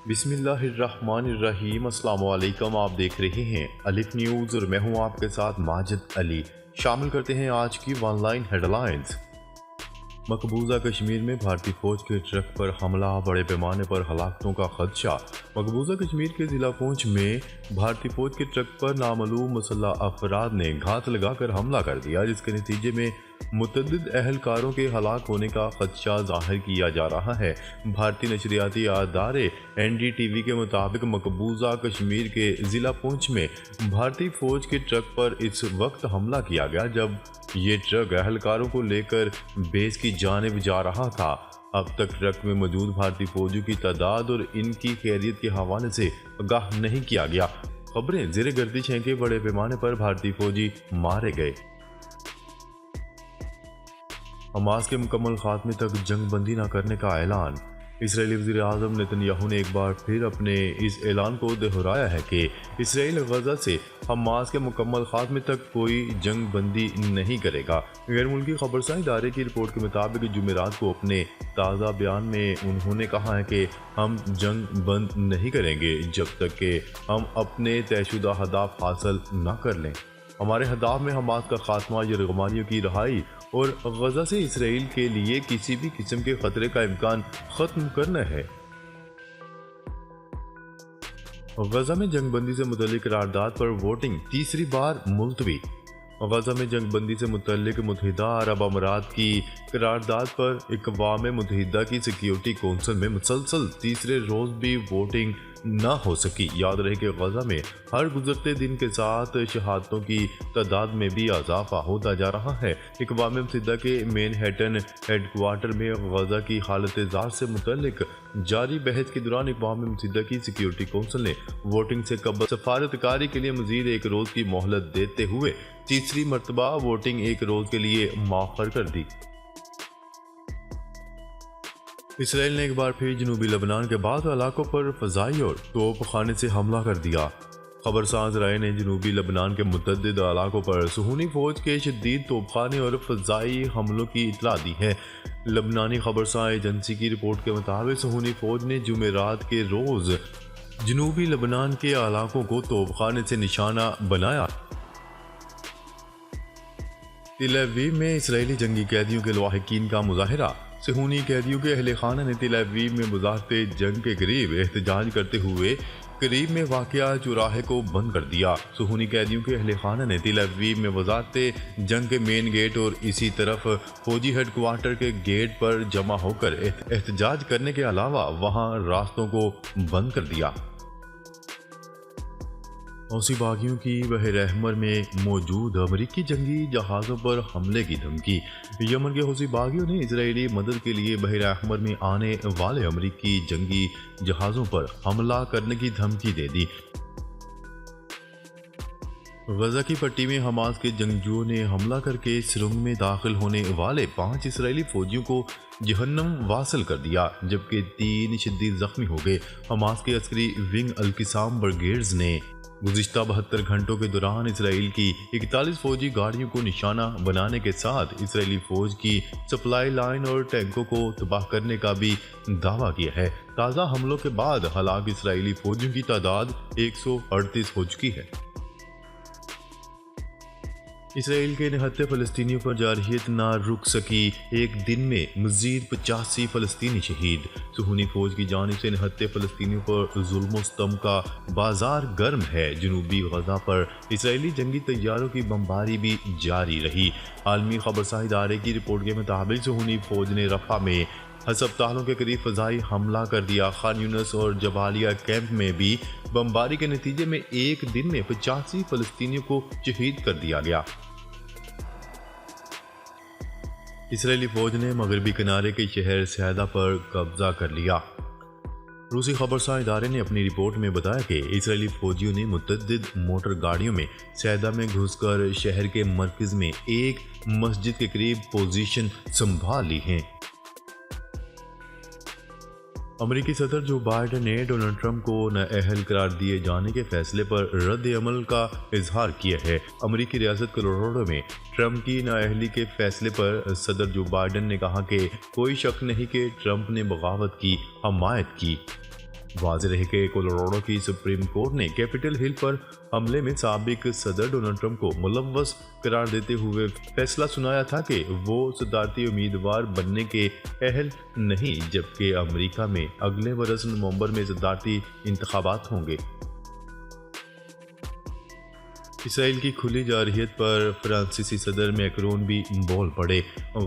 بسم اللہ الرحمن الرحیم۔ السلام علیکم، آپ دیکھ رہے ہیں الف نیوز اور میں ہوں آپ کے ساتھ ماجد علی۔ شامل کرتے ہیں آج کی ون لائن ہیڈ لائنز۔ مقبوضہ کشمیر میں بھارتی فوج کے ٹرک پر حملہ، بڑے پیمانے پر ہلاکتوں کا خدشہ۔ مقبوضہ کشمیر کے ضلع پونچھ میں بھارتی فوج کے ٹرک پر نامعلوم مسلح افراد نے گھات لگا کر حملہ کر دیا، جس کے نتیجے میں متعدد اہلکاروں کے ہلاک ہونے کا خدشہ ظاہر کیا جا رہا ہے۔ بھارتی نشریاتی ادارے NDTV کے مطابق مقبوضہ کشمیر کے ضلع پونچھ میں بھارتی فوج کے ٹرک پر اس وقت حملہ کیا گیا جب یہ ٹرک اہلکاروں کو لے کر بیس کی جانب جا رہا تھا۔ اب تک ٹرک میں موجود بھارتی فوجیوں کی تعداد اور ان کی خیریت کے حوالے سے آگاہ نہیں کیا گیا۔ خبریں زیر گردش ہیں کہ بڑے پیمانے پر بھارتی فوجی مارے گئے۔ حماس کے مکمل خاتمے تک جنگ بندی نہ کرنے کا اعلان۔ اسرائیلی وزیر اعظم نتن یاہو نے ایک بار پھر اپنے اس اعلان کو دہرایا ہے کہ اسرائیل غزہ سے حماس کے مکمل خاتمے تک کوئی جنگ بندی نہیں کرے گا۔ غیر ملکی خبرساں ادارے کی رپورٹ کے مطابق جمعرات کو اپنے تازہ بیان میں انہوں نے کہا ہے کہ ہم جنگ بند نہیں کریں گے جب تک کہ ہم اپنے طے شدہ ہدف حاصل نہ کر لیں۔ ہمارے ہدف میں حماس کا خاتمہ، یرغمالیوں کی رہائی اور غزہ سے اسرائیل کے لیے کسی بھی قسم کے خطرے کا امکان ختم کرنا ہے۔ غزہ میں جنگ بندی سے متعلق قرارداد پر ووٹنگ تیسری بار ملتوی۔ غزہ میں جنگ بندی سے متعلق متحدہ عرب امارات کی قرارداد پر اقوام متحدہ کی سیکیورٹی کونسل میں مسلسل تیسرے روز بھی ووٹنگ نہ ہو سکی۔ یاد رہے کہ غزہ میں ہر گزرتے دن کے ساتھ شہادتوں کی تعداد میں بھی اضافہ ہوتا جا رہا ہے۔ اقوام متحدہ کے مین ہیٹن ہیڈ کوارٹر میں غزہ کی حالت زار سے متعلق جاری بحث کے دوران اقوام متحدہ کی سیکیورٹی کونسل نے ووٹنگ سے قبل سفارتکاری کے لیے مزید ایک روز کی مہلت دیتے ہوئے تیسری مرتبہ ووٹنگ ایک روز کے لیے مؤخر کر دی۔ اسرائیل نے ایک بار پھر جنوبی لبنان کے بعض علاقوں پر فضائی اور توپ خانے سے حملہ کر دیا۔ خبرساں ذرائع نے جنوبی لبنان کے متعدد علاقوں پر صہیونی فوج کے شدید توپ خانے اور فضائی حملوں کی اطلاع دی ہے۔ لبنانی خبرساں ایجنسی کی رپورٹ کے مطابق صہیونی فوج نے جمعرات کے روز جنوبی لبنان کے علاقوں کو توپ خانے سے نشانہ بنایا۔ تل ابیب میں اسرائیلی جنگی قیدیوں کے لواحقین کا مظاہرہ۔ صہیونی قیدیوں کے اہل خانہ نے تل ابیب میں وزارت جنگ کے قریب احتجاج کرتے ہوئے قریب میں واقع چوراہے کو بند کر دیا۔ صہیونی قیدیوں کے اہل خانہ نے تل ابیب میں وزارت جنگ کے مین گیٹ اور اسی طرف فوجی ہیڈ کوارٹر کے گیٹ پر جمع ہو کر احتجاج کرنے کے علاوہ وہاں راستوں کو بند کر دیا۔ حوثی باغیوں کی بحر احمر میں موجود امریکی جنگی جہازوں پر حملے کی دھمکی۔ یمن کے حوثی باغیوں نے اسرائیلی مدد کے لیے بحر احمر میں آنے والے امریکی جنگی جہازوں پر حملہ کرنے کی دھمکی دے دی۔ غزہ کی پٹی میں حماس کے جنگجوؤں نے حملہ کر کے سرنگ میں داخل ہونے والے 5 اسرائیلی فوجیوں کو جہنم واصل کر دیا، جبکہ 3 شدید زخمی ہو گئے۔ حماس کے عسکری ونگ القسام برگیڈز نے گزشتہ 72 گھنٹوں کے دوران اسرائیل کی 41 فوجی گاڑیوں کو نشانہ بنانے کے ساتھ اسرائیلی فوج کی سپلائی لائن اور ٹینکوں کو تباہ کرنے کا بھی دعویٰ کیا ہے۔ تازہ حملوں کے بعد ہلاک اسرائیلی فوجیوں کی تعداد 138 ہو چکی ہے۔ اسرائیل کے نہتے فلسطینیوں پر جارحیت نہ رک سکی، ایک دن میں مزید 85 فلسطینی شہید۔ صہیونی فوج کی جانب سے نہتے فلسطینیوں پر ظلم و ستم کا بازار گرم ہے۔ جنوبی غزہ پر اسرائیلی جنگی طیاروں کی بمباری بھی جاری رہی۔ عالمی خبرساں ادارے کی رپورٹ کے مطابق صہیونی فوج نے رفح میں ہسپتالوں کے قریب فضائی حملہ کر دیا۔ خان یونس اور جبالیہ کیمپ میں بھی بمباری کے نتیجے میں ایک دن میں 85 فلسطینیوں کو شہید کر دیا گیا۔ اسرائیلی فوج نے مغربی کنارے کے شہر سیدہ پر قبضہ کر لیا۔ روسی خبرساں ادارے نے اپنی رپورٹ میں بتایا کہ اسرائیلی فوجیوں نے متعدد موٹر گاڑیوں میں سیدہ میں گھس کر شہر کے مرکز میں ایک مسجد کے قریب پوزیشن سنبھال لی ہے۔ امریکی صدر جو بائیڈن نے ڈونلڈ ٹرمپ کو نااہل قرار دیے جانے کے فیصلے پر رد عمل کا اظہار کیا ہے۔ امریکی ریاست کولوراڈو میں ٹرمپ کی نااہلی کے فیصلے پر صدر جو بائیڈن نے کہا کہ کوئی شک نہیں کہ ٹرمپ نے بغاوت کی حمایت کی۔ واضح رہے کہ کولوراڈو کی سپریم کورٹ نے کیپٹل ہل پر حملے میں سابق صدر ڈونلڈ ٹرمپ کو ملوث قرار دیتے ہوئے فیصلہ سنایا تھا کہ وہ صدارتی امیدوار بننے کے اہل نہیں، جبکہ امریکہ میں اگلے برس نومبر میں صدارتی انتخابات ہوں گے۔ اسرائیل کی کھلی جارحیت پر فرانسیسی صدر میکرون بھی بول پڑے۔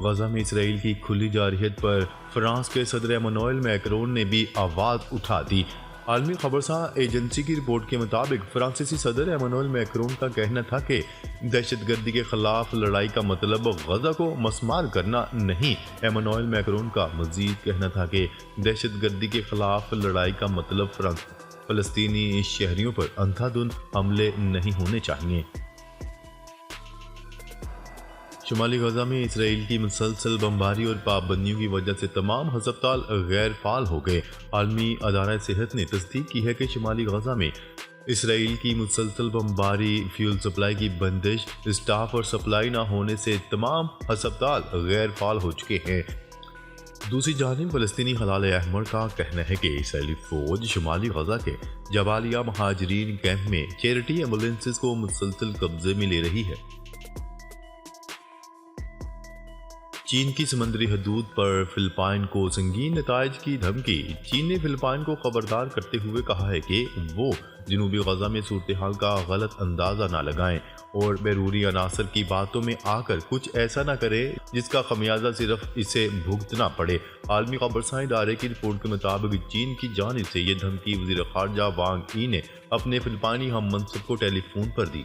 غزہ میں اسرائیل کی کھلی جارحیت پر فرانس کے صدر ایمانوئل میکرون نے بھی آواز اٹھا دی۔ عالمی خبرساں ایجنسی کی رپورٹ کے مطابق فرانسیسی صدر ایمانوئل میکرون کا کہنا تھا کہ دہشت گردی کے خلاف لڑائی کا مطلب غزہ کو مسمار کرنا نہیں۔ ایمانوئل میکرون کا مزید کہنا تھا کہ دہشت گردی کے خلاف لڑائی کا مطلب فلسطینی شہریوں پر اندھا دھند حملے نہیں ہونے چاہیے۔ شمالی غزہ میں اسرائیل کی مسلسل بمباری اور پابندیوں کی وجہ سے تمام ہسپتال غیر فعال ہو گئے۔ عالمی ادارہ صحت نے تصدیق کی ہے کہ شمالی غزہ میں اسرائیل کی مسلسل بمباری، فیول سپلائی کی بندش، اسٹاف اور سپلائی نہ ہونے سے تمام ہسپتال غیر فعال ہو چکے ہیں۔ دوسری جانب فلسطینی ہلال احمر کا کہنا ہے کہ اسرائیلی فوج شمالی غزہ کے جبالیہ مہاجرین کیمپ میں چیریٹی ایمبولینسز کو مسلسل قبضے میں لے رہی ہے۔ چین کی سمندری حدود پر فلپائن کو سنگین نتائج کی دھمکی۔ چین نے فلپائن کو خبردار کرتے ہوئے کہا ہے کہ وہ جنوبی غزہ میں صورتحال کا غلط اندازہ نہ لگائیں اور بیرونی عناصر کی باتوں میں آ کر کچھ ایسا نہ کرے جس کا خمیازہ صرف اسے بھگتنا پڑے۔ عالمی خبرساں ادارے کی رپورٹ کے مطابق چین کی جانب سے یہ دھمکی وزیر خارجہ وانگ ای نے اپنے فلپائنی ہم منصب کو ٹیلی فون پر دی۔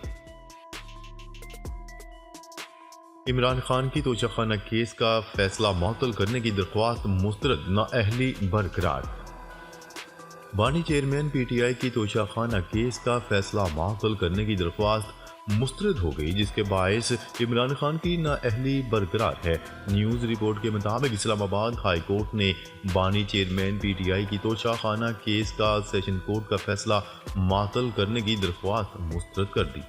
عمران خان کی توشہ خانہ کیس کا فیصلہ معطل کرنے کی درخواست مسترد، نااہلی برقرار۔ بانی چیئرمین پی ٹی آئی کی توشہ خانہ کیس کا فیصلہ معطل کرنے کی درخواست مسترد ہو گئی، جس کے باعث عمران خان کی نااہلی برقرار ہے۔ نیوز رپورٹ کے مطابق اسلام آباد ہائی کورٹ نے بانی چیئرمین پی ٹی آئی کی توشہ خانہ کیس کا سیشن کورٹ کا فیصلہ معطل کرنے کی درخواست مسترد کر دی۔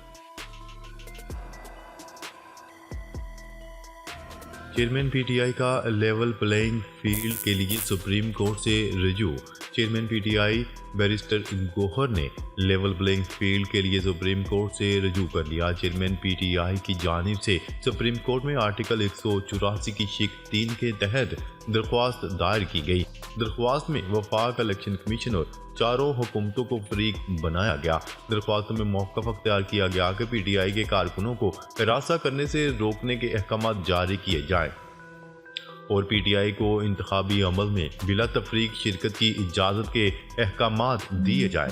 چیئرمین پی ٹی آئی کا لیول پلینگ فیلڈ کے لیے سپریم کورٹ سے رجوع۔ Chairman P T I barrister Gohar نے لیول پلینگ فیلڈ کے لیے سپریم کورٹ سے رجوع کر لیا۔ چیئرمین پی ٹی آئی کی جانب سے سپریم کورٹ میں آرٹیکل 184 کی شق 3 کے تحت درخواست دائر کی گئی۔ درخواست میں وفاق الیکشن کمیشن اور چاروں حکومتوں کو فریق بنایا گیا۔ درخواست میں موقف اختیار کیا گیا کہ پی ٹی آئی کے کارکنوں کو ہراساں کرنے سے روکنے کے احکامات جاری کیے جائیں اور پی ٹی آئی کو انتخابی عمل میں بلا تفریق شرکت کی اجازت کے احکامات دیے جائیں۔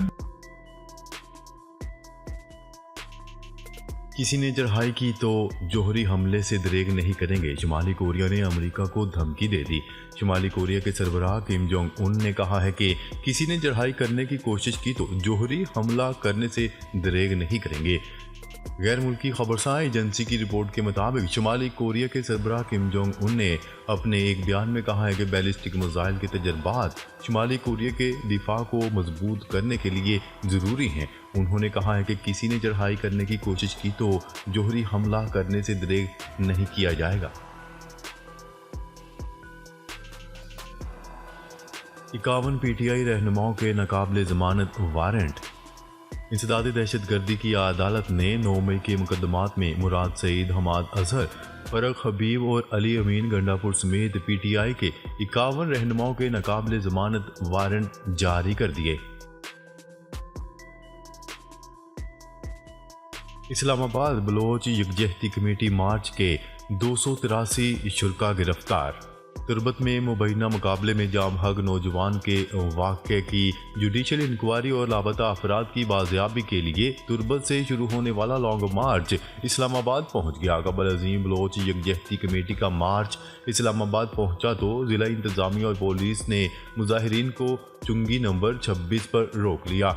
کسی نے چڑھائی کی تو جوہری حملے سے دریغ نہیں کریں گے، شمالی کوریا نے امریکہ کو دھمکی دے دی۔ شمالی کوریا کے سربراہ کم جونگ ان نے کہا ہے کہ کسی نے چڑھائی کرنے کی کوشش کی تو جوہری حملہ کرنے سے دریغ نہیں کریں گے۔ غیر ملکی خبرساں ایجنسی کی رپورٹ کے مطابق شمالی کوریا کے سربراہ کم جونگ ان نے اپنے ایک بیان میں کہا ہے کہ بیلسٹک میزائل کے تجربات شمالی کوریا کے دفاع کو مضبوط کرنے کے لیے ضروری ہیں۔ انہوں نے کہا ہے کہ کسی نے چڑھائی کرنے کی کوشش کی تو جوہری حملہ کرنے سے دریغ نہیں کیا جائے گا۔ 51 پی ٹی آئی رہنماؤں کے ناقابل ضمانت وارنٹ۔ انسداد دہشت گردی کی عدالت نے 9 مئی کے مقدمات میں مراد سعید، حماد اظہر، فرق حبیب اور علی امین گنڈا پور سمیت پی ٹی آئی کے 51 رہنماؤں کے ناقابل ضمانت وارنٹ جاری کر دیے۔ اسلام آباد بلوچ یکجہتی کمیٹی مارچ کے 283 شرکا گرفتار۔ تربت میں مبینہ مقابلے میں جام حق نوجوان کے واقعے کی جوڈیشل انکوائری اور لاپتہ افراد کی بازیابی کے لیے تربت سے شروع ہونے والا لانگ مارچ اسلام آباد پہنچ گیا۔ قبل ازیں بلوچ یکجہتی کمیٹی کا مارچ اسلام آباد پہنچا تو ضلع انتظامیہ اور پولیس نے مظاہرین کو چنگی نمبر 26 پر روک لیا،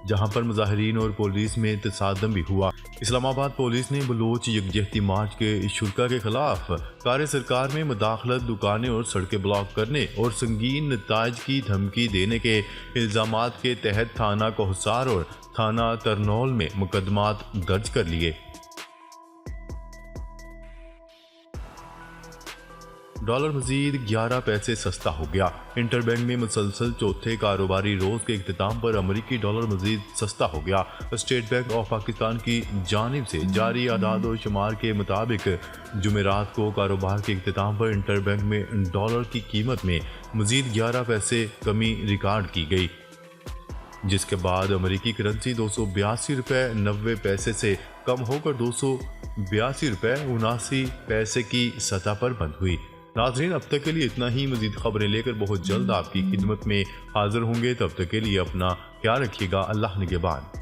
جہاں پر مظاہرین اور پولیس میں تصادم بھی ہوا۔ اسلام آباد پولیس نے بلوچ یکجہتی مارچ کے شرکا کے خلاف کار سرکار میں مداخلت، دکانیں اور سڑکیں بلاک کرنے اور سنگین نتائج کی دھمکی دینے کے الزامات کے تحت تھانہ کوہسار اور تھانہ ترنول میں مقدمات درج کر لیے۔ ڈالر مزید 11 پیسے سستا ہو گیا۔ انٹر بینک میں مسلسل چوتھے کاروباری روز کے اختتام پر امریکی ڈالر مزید سستا ہو گیا۔ اسٹیٹ بینک آف پاکستان کی جانب سے جاری اعداد و شمار کے مطابق جمعرات کو کاروبار کے اختتام پر انٹر بینک میں ڈالر کی قیمت میں مزید 11 پیسے کمی ریکارڈ کی گئی، جس کے بعد امریکی کرنسی 282 روپے 90 پیسے سے کم ہو کر 282 روپے 79 پیسے کی سطح پر بند ہوئی۔ ناظرین، اب تک کے لیے اتنا ہی۔ مزید خبریں لے کر بہت جلد آپ کی خدمت میں حاضر ہوں گے، تب تک کے لیے اپنا خیال رکھیے گا۔ اللہ نگہبان۔